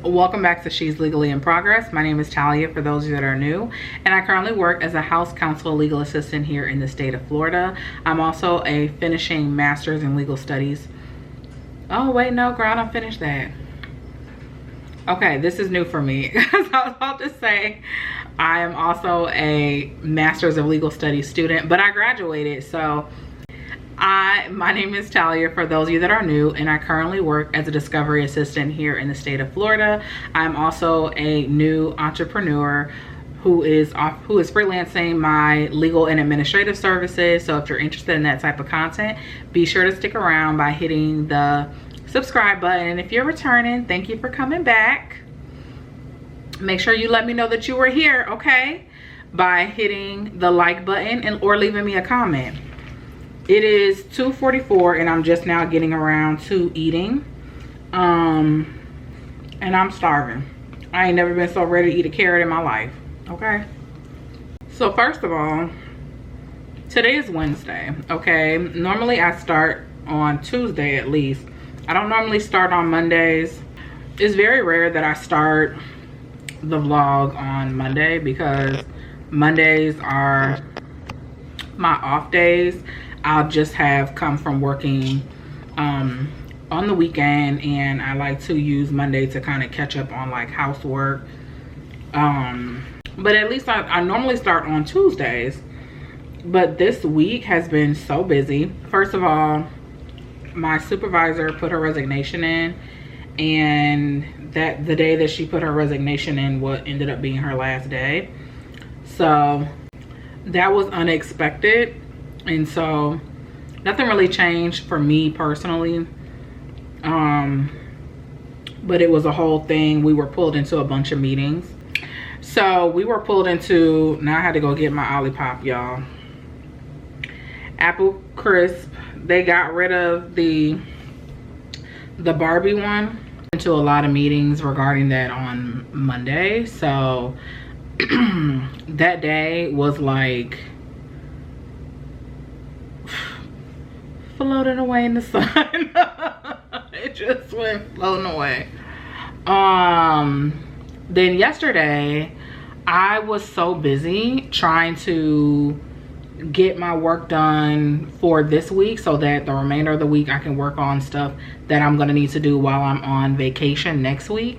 Welcome back to She's Legally in Progress. My name is Talia for those of you that are new, and I currently work as a house counsel legal assistant here in the state of Florida. I'm also a finishing master's in legal studies. Oh wait, no girl, I don't finish that. Okay, this is new for me. I was about to say I am also a master's of legal studies student, but I graduated. So my name is Talia for those of you that are new, and I currently work as a discovery assistant here in the state of Florida. I'm also a new entrepreneur who is freelancing my legal and administrative services. So if you're interested in that type of content, be sure to stick around by hitting the subscribe button. And if you're returning, thank you for coming back. Make sure you let me know that you were here, okay, by hitting the like button or leaving me a comment. It is 2:44 and I'm just now getting around to eating, and I'm starving. I ain't never been so ready to eat a carrot in my life. Okay, so first of all, today is Wednesday. Okay, normally I start on Tuesday at least. I don't normally start on Mondays. It's very rare that I start the vlog on Monday because Mondays are my off days. I'll just have come from working on the weekend, and I like to use Monday to kind of catch up on like housework. But at least I normally start on Tuesdays. But this week has been so busy. First of all, my supervisor put her resignation in, and the day that she put her resignation in, what ended up being her last day. So that was unexpected. And so nothing really changed for me personally, but it was a whole thing. We were pulled into a bunch of meetings. So we were pulled into, now I had to go get my Olipop, y'all. Apple Crisp, they got rid of the Barbie one. Into a lot of meetings regarding that on Monday. So that day was like floating away in the sun. It just went floating away. Then yesterday I was so busy trying to get my work done for this week so that the remainder of the week I can work on stuff that I'm gonna need to do while I'm on vacation next week,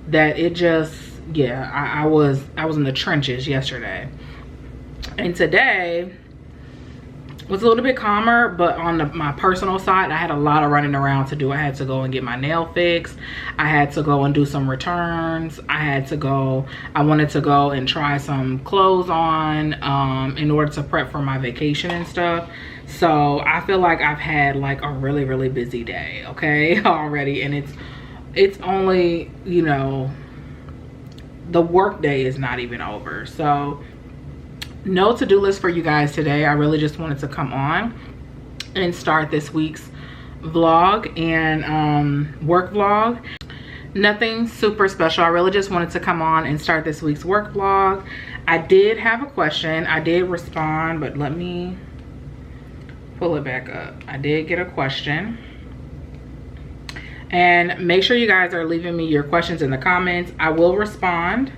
that it just, yeah, I was in the trenches yesterday. And today was a little bit calmer, but on my personal side, I had a lot of running around to do. I had to go and get my nail fixed. I had to go and do some returns. I wanted to go and try some clothes on in order to prep for my vacation and stuff. So I feel like I've had like a really, really busy day, okay, already. And it's only, you know, the work day is not even over. So no to-do list for you guys today. I really just wanted to come on and start this week's vlog and work vlog. Nothing super special. I really just wanted to come on and start this week's work vlog. I did have a question. I did respond, but let me pull it back up. I did get a question. And make sure you guys are leaving me your questions in the comments. I will respond.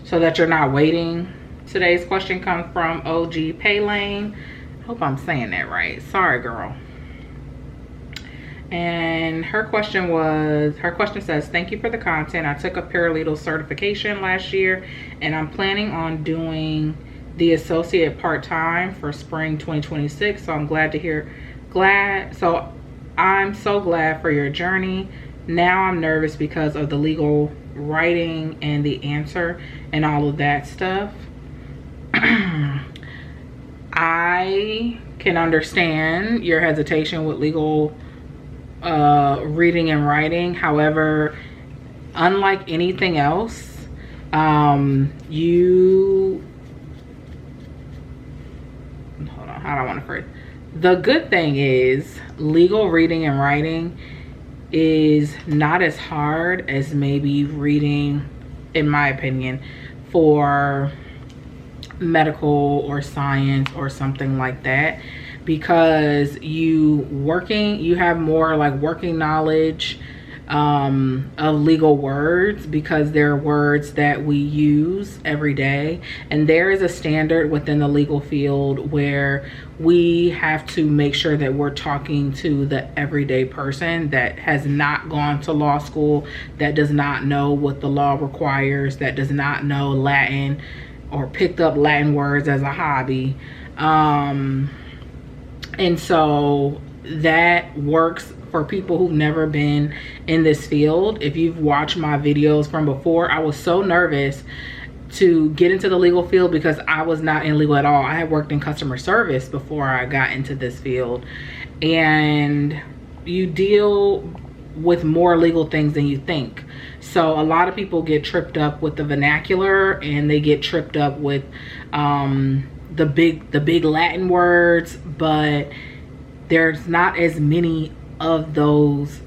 So that you're not waiting. Today's question comes from OG Paylane. Hope I'm saying that right. Sorry, girl. And her question says, thank you for the content. I took a paralegal certification last year, and I'm planning on doing the associate part-time for spring 2026. So I'm I'm so glad for your journey. Now I'm nervous because of the legal writing and the answer and all of that stuff. I can understand your hesitation with legal reading and writing. However, unlike anything else, hold on, how do I want to phrase? The good thing is legal reading and writing is not as hard as maybe reading, in my opinion, for medical or science or something like that, because you have more like working knowledge of legal words, because they're words that we use every day. And there is a standard within the legal field where we have to make sure that we're talking to the everyday person that has not gone to law school, that does not know what the law requires, that does not know Latin or picked up Latin words as a hobby. And so that works for people who've never been in this field. If you've watched my videos from before, I was so nervous to get into the legal field because I was not in legal at all. I had worked in customer service before I got into this field, and you deal with more legal things than you think. So a lot of people get tripped up with the vernacular, and they get tripped up with the big Latin words, but there's not as many of those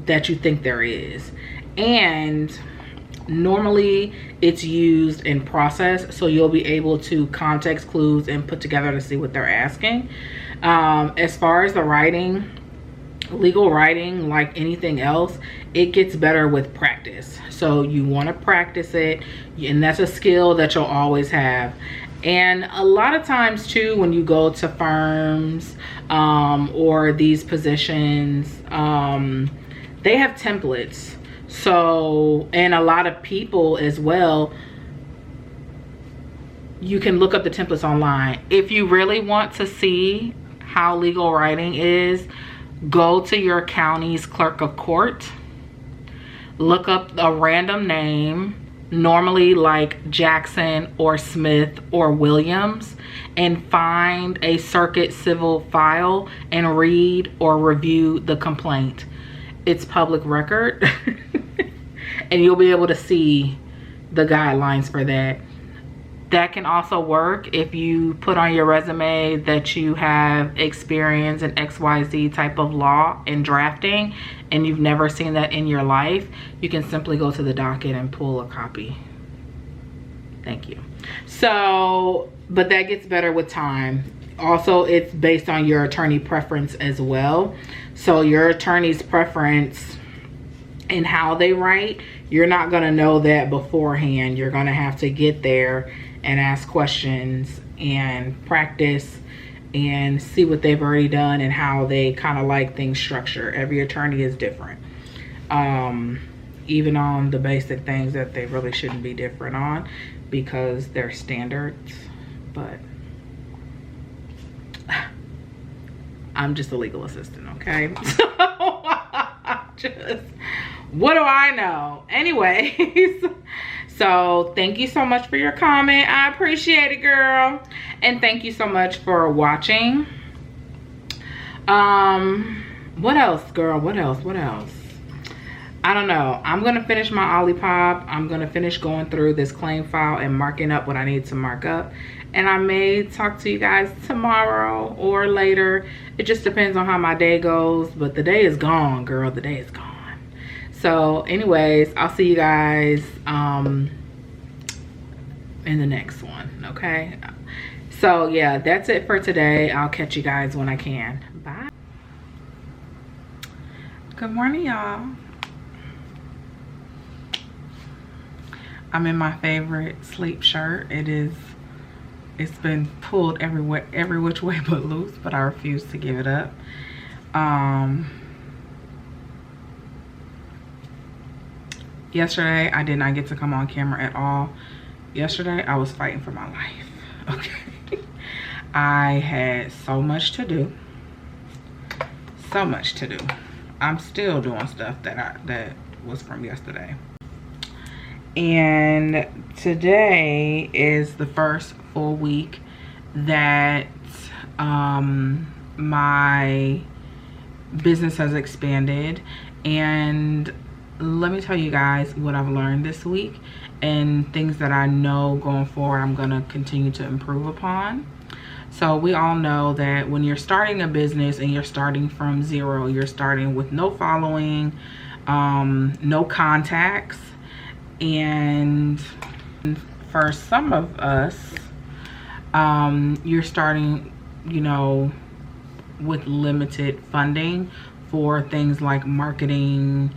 that you think there is. And normally it's used in process, so you'll be able to context clues and put together to see what they're asking. As far as the writing, legal writing, like anything else, it gets better with practice. So you want to practice it, and that's a skill that you'll always have. And a lot of times too, when you go to firms or these positions, they have templates. So, and a lot of people as well, you can look up the templates online. If you really want to see how legal writing is, go to your county's clerk of court, look up a random name, normally like Jackson or Smith or Williams, and find a circuit civil file and read or review the complaint. It's public record and you'll be able to see the guidelines for that. That can also work if you put on your resume that you have experience in XYZ type of law and drafting, and you've never seen that in your life. You can simply go to the docket and pull a copy. Thank you. So, but that gets better with time. Also, it's based on your attorney preference as well. So your attorney's preference and how they write, you're not going to know that beforehand. You're going to have to get there and ask questions and practice and see what they've already done and how they kind of like things structured. Every attorney is different, even on the basic things that they really shouldn't be different on because they're standards. But I'm just a legal assistant, okay? So what do I know? Anyways, so thank you so much for your comment. I appreciate it, girl. And thank you so much for watching. What else, girl? What else? I don't know. I'm going to finish my Olipop. I'm going to finish going through this claim file and marking up what I need to mark up. And I may talk to you guys tomorrow or later. It just depends on how my day goes. But the day is gone, girl. The day is gone. So anyways, I'll see you guys in the next one, okay? So yeah, that's it for today. I'll catch you guys when I can. Bye. Good morning, y'all. I'm in my favorite sleep shirt. It's been pulled every which way but loose, but I refuse to give it up. Yesterday, I did not get to come on camera at all. Yesterday, I was fighting for my life, okay? I had so much to do. So much to do. I'm still doing stuff that was from yesterday. And today is the first full week that my business has expanded. And let me tell you guys what I've learned this week and things that I know going forward I'm going to continue to improve upon. So we all know that when you're starting a business and you're starting from zero, you're starting with no following, no contacts. And for some of us, you're starting you know, with limited funding for things like marketing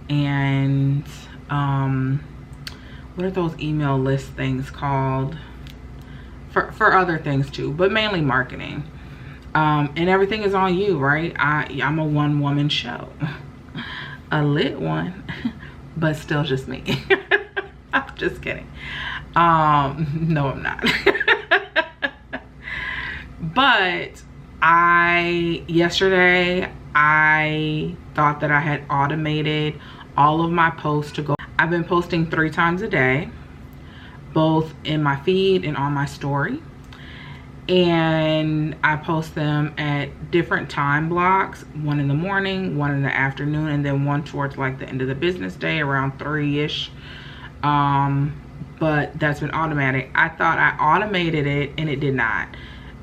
and what are those email list things called, for other things too, but mainly marketing. And everything is on you, right? I'm a one-woman show. A lit one, but still just me. I'm just kidding. No, I'm not. But yesterday I thought that I had automated all of my posts to go. I've been posting 3 times a day, both in my feed and on my story. And I post them at different time blocks, one in the morning, one in the afternoon, and then one towards like the end of the business day around 3-ish. But that's been automatic. I thought I automated it and it did not.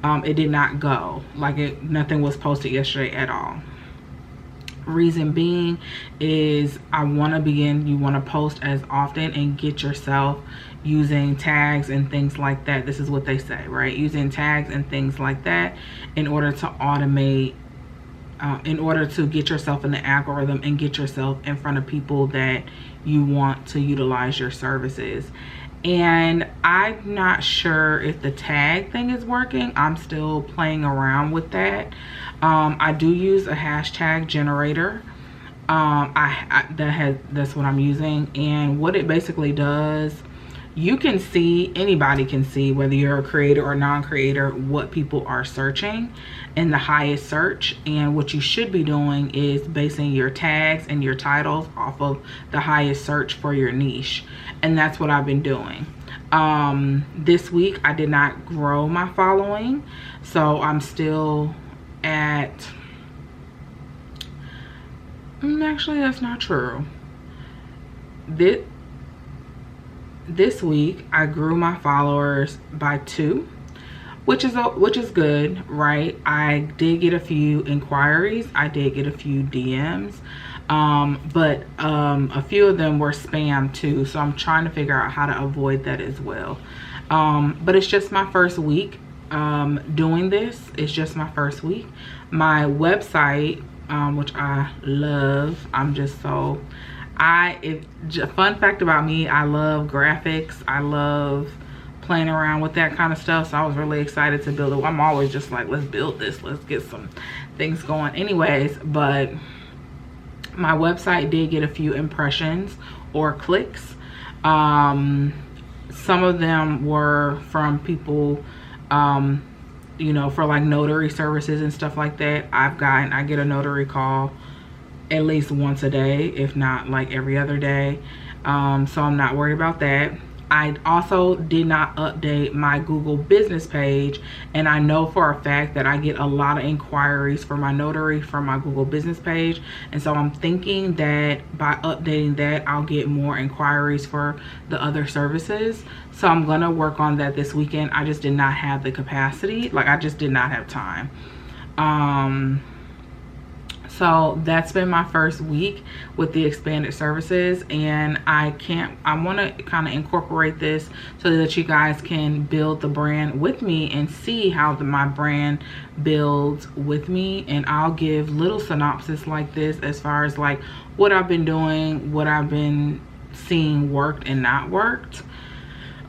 It did not go. Like nothing was posted yesterday at all. Reason being is you want to post as often and get yourself using tags and things like that. This is what they say, right? Using tags and things like that in order to automate, in order to get yourself in the algorithm and get yourself in front of people that you want to utilize your services. And I'm not sure if the tag thing is working. I'm still playing around with that. I do use a hashtag generator. That's what I'm using. And what it basically does, you can see, anybody can see, whether you're a creator or non-creator, what people are searching in the highest search. And what you should be doing is basing your tags and your titles off of the highest search for your niche. And that's what I've been doing. This week I did not grow my following, so I'm still at, actually that's not true. This week I grew my followers by 2, which is good, right? I did get a few inquiries, I did get a few DMs, but a few of them were spam too, so I'm trying to figure out how to avoid that as well. But it's just my first week doing this. It's just my first week. My website, which I love, fun fact about me, I love graphics. I love playing around with that kind of stuff, so I was really excited to build it. I'm always just like, let's build this, let's get some things going anyways. But my website did get a few impressions or clicks. Some of them were from people, you know, for like notary services and stuff like that. I get a notary call at least once a day, if not like every other day. So I'm not worried about that. I also did not update my Google business page, and I know for a fact that I get a lot of inquiries for my notary from my Google business page, and so I'm thinking that by updating that I'll get more inquiries for the other services. So I'm gonna work on that this weekend. I just did not have the capacity, like I just did not have time. So that's been my first week with the expanded services, and I want to kind of incorporate this so that you guys can build the brand with me and see how my brand builds with me. And I'll give little synopsis like this as far as like what I've been doing, what I've been seeing worked and not worked,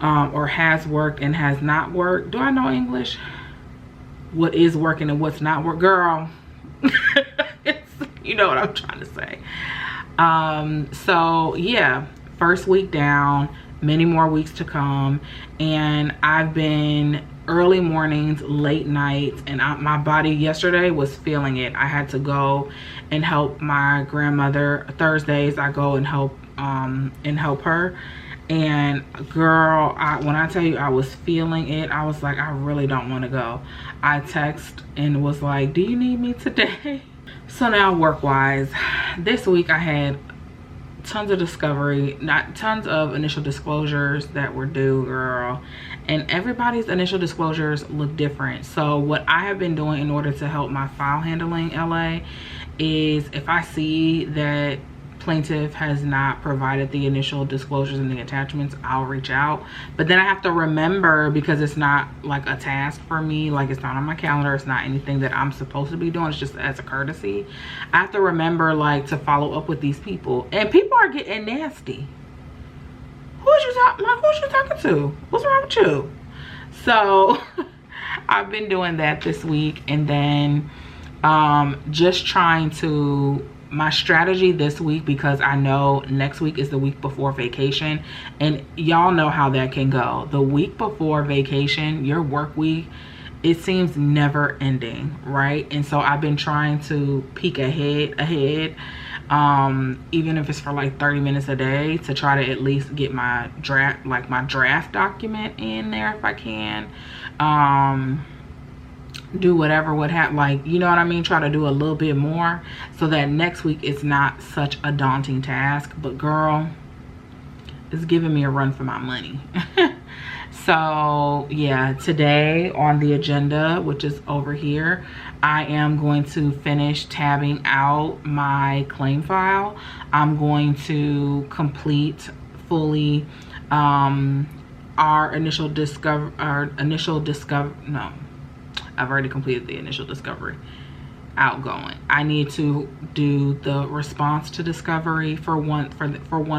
or has worked and has not worked. Do I know English? What is working and what's not working, girl? You know what I'm trying to say. So yeah, first week down, many more weeks to come, and I've been early mornings, late nights, and my body yesterday was feeling it. I had to go and help my grandmother. Thursdays I go and help her. And girl, when I tell you I was feeling it, I was like, I really don't want to go. I text and was like, do you need me today? So now work-wise, this week I had tons of tons of initial disclosures that were due, girl. And everybody's initial disclosures look different. So what I have been doing in order to help my file handling LA is, if I see that plaintiff has not provided the initial disclosures and the attachments, I'll reach out. But then I have to remember, because it's not like a task for me, like it's not on my calendar, it's not anything that I'm supposed to be doing, it's just as a courtesy. I have to remember like to follow up with these people, and people are getting nasty. Who's you talking to? What's wrong with you? So I've been doing that this week, and then just trying to, my strategy this week, because I know next week is the week before vacation, and y'all know how that can go. The week before vacation, your work week, it seems never ending, right? And so I've been trying to peek ahead, even if it's for like 30 minutes a day, to try to at least get my draft document in there if I can. Do whatever would happen, like, you know what I mean, try to do a little bit more so that next week it's not such a daunting task. But girl, it's giving me a run for my money. So yeah, today on the agenda, which is over here, I am going to finish tabbing out my claim file. I'm going to complete fully I've already completed the initial discovery outgoing. I need to do the response to discovery for one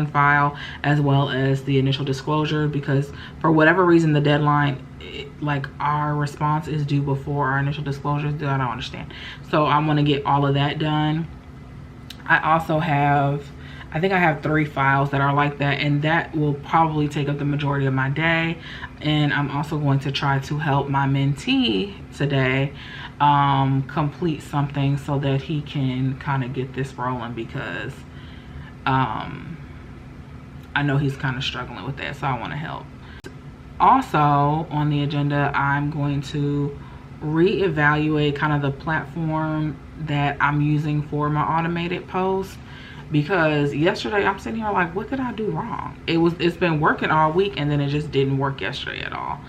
file, as well as the initial disclosure, because for whatever reason the deadline, like our response is due before our initial disclosure is due. I don't understand. So I'm going to get all of that done. I also have, I think I have 3 files that are like that, and that will probably take up the majority of my day. And I'm also going to try to help my mentee today complete something so that he can kind of get this rolling, because I know he's kind of struggling with that, so I want to help. Also on the agenda, I'm going to reevaluate kind of the platform that I'm using for my automated posts, because yesterday I'm sitting here like, what did I do wrong? It's been working all week, and then it just didn't work yesterday at all.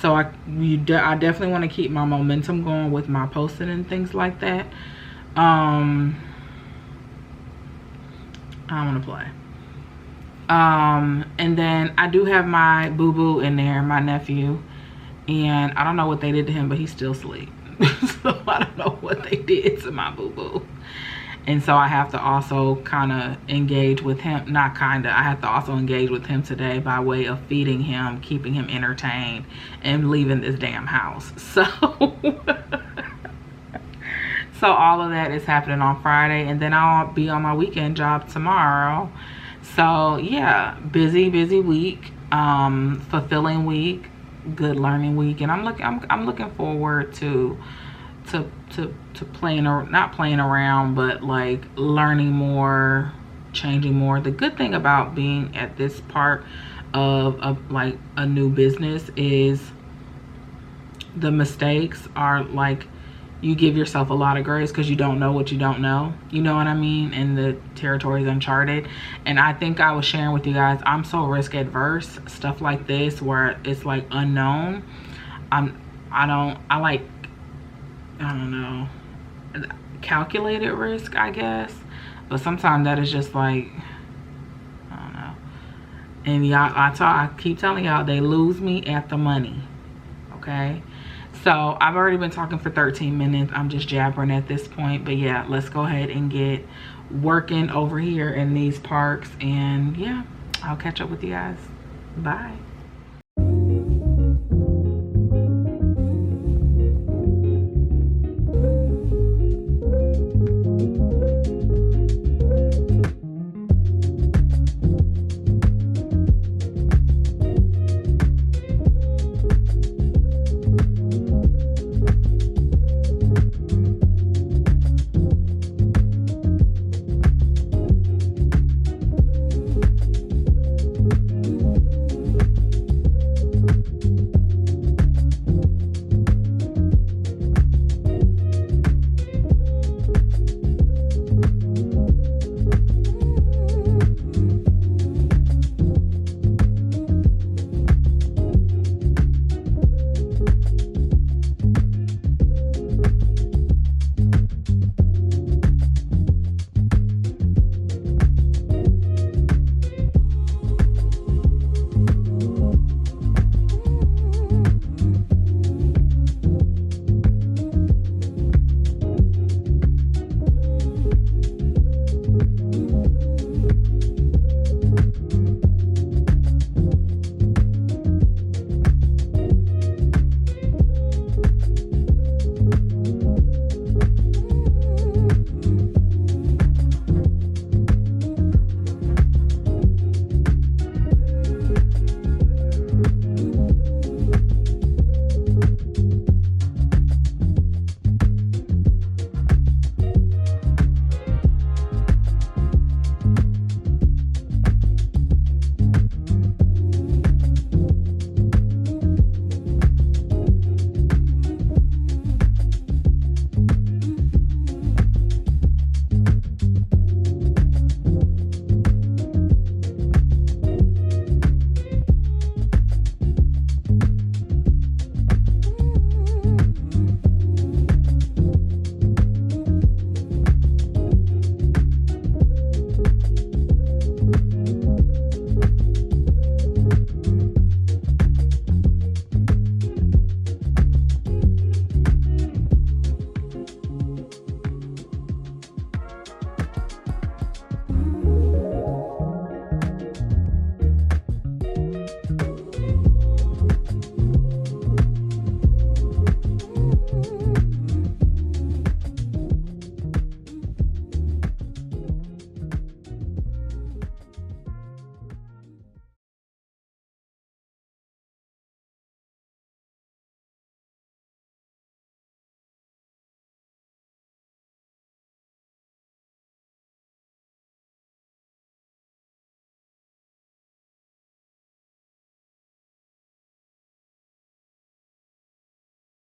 So I definitely want to keep my momentum going with my posting and things like that. I want to play. And then I do have my boo-boo in there, my nephew, and I don't know what they did to him, but he's still asleep. So I don't know what they did to my boo-boo. And so I have to also kind of engage with him, I have to also engage with him today by way of feeding him, keeping him entertained, and leaving this damn house. So so all of that is happening on Friday, and then I'll be on my weekend job tomorrow. So yeah, busy week, fulfilling week, good learning week, and I'm looking forward to playing, or not playing around, but like learning more, changing more. The good thing about being at this part of like a new business is the mistakes are like, you give yourself a lot of grace, because you don't know what you don't know, you know what I mean, and the territory is uncharted. And I think I was sharing with you guys, I'm so risk adverse, stuff like this where it's like unknown. I don't know, calculated risk, I guess, but sometimes that is just like, I don't know. And y'all, I keep telling y'all, they lose me at the money. Okay, so I've already been talking for 13 minutes. I'm just jabbering at this point, but yeah, let's go ahead and get working over here in these parks, and yeah, I'll catch up with you guys. Bye.